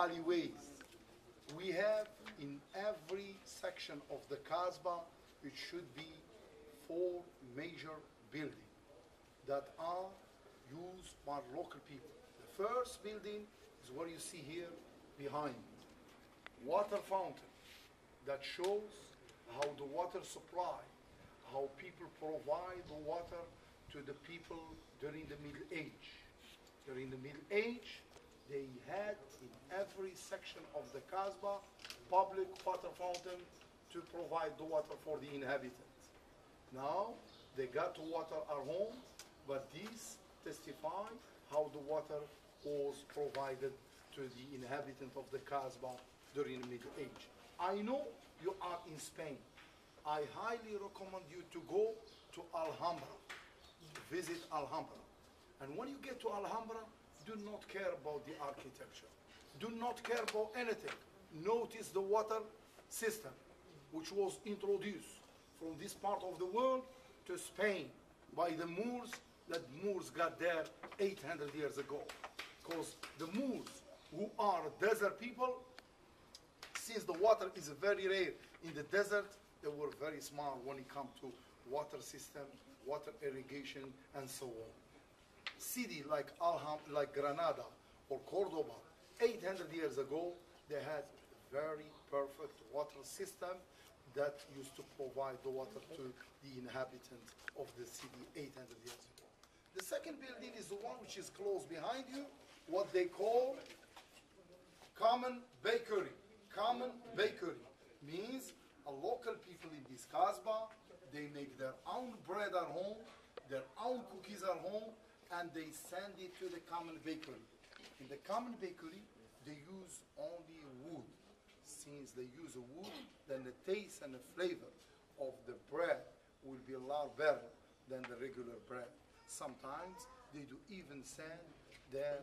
alleyways. We have in every section of the Casbah, it should be 4 major buildings that are used by local people. The first building is what you see here behind. Water fountain that shows how the water supply, how people provide the water to the people during the Middle Age. During the Middle Age, they had in every section of the Casbah public water fountain to provide the water for the inhabitants. Now they got to water our home, but these testify how the water was provided to the inhabitant of the Casbah during the Middle Age. I know you are in Spain. I highly recommend you to go to Alhambra, visit Alhambra. And when you get to Alhambra, do not care about the architecture. Do not care about anything. Notice the water system, which was introduced from this part of the world to Spain by the Moors, that Moors got there 800 years ago. Because the Moors, who are desert people, since the water is very rare in the desert, they were very smart when it comes to water system, water irrigation, and so on. City like like Granada or Cordoba, 800 years ago, they had very perfect water system that used to provide the water to the inhabitants of the city 800 years ago. The second building is the one which is close behind you, what they call common bakery. Common bakery means a local people in this Casbah, they make their own bread at home, their own cookies at home, and they send it to the common bakery. In the common bakery, they use only wood. Since they use wood, then the taste and the flavor of the bread will be a lot better than the regular bread. Sometimes they do even send their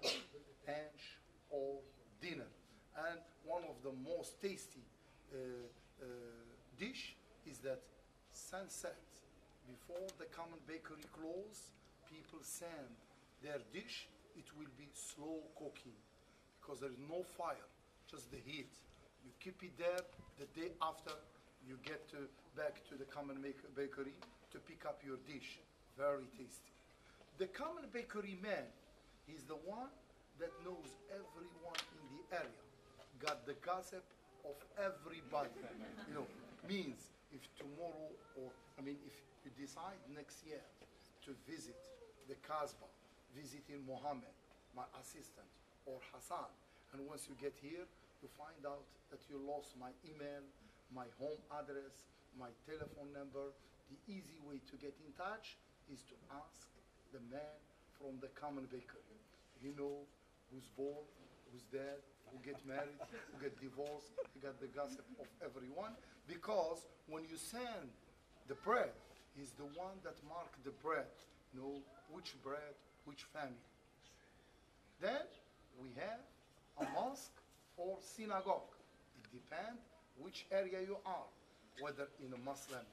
lunch or dinner. And one of the most tasty dish is that sunset. Before the common bakery close, people send their dish. It will be slow cooking because there is no fire, just the heat. You keep it there. The day after, you get back to the common bakery to pick up your dish. Very tasty. The common bakery man is the one that knows everyone in the area, got the gossip of everybody. You know, means if tomorrow, or if you decide next year to visit the Casbah, visiting Mohammed, my assistant, or Hassan, and once you get here, you find out that you lost my email, my home address, my telephone number. The easy way to get in touch is to ask the man from the common bakery. He knows who's born, who's dead, who get married, who get divorced. He got the gossip of everyone. Because when you send the bread, he's the one that mark the bread. Know which bread, which family. Then we have a mosque or synagogue. It depends which area you are. Whether in a Muslim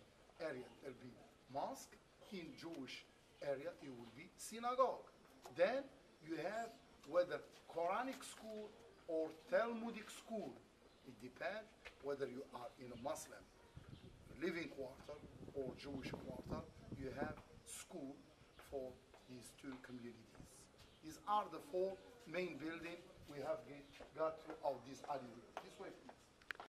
area there'll be mosque, in Jewish area it will be synagogue. Then you have whether Quranic school or Talmudic school. It depends whether you are in a Muslim living quarter or Jewish quarter. You have school for these two communities. These are the 4 main buildings we have got throughout this alleyway. This way, please.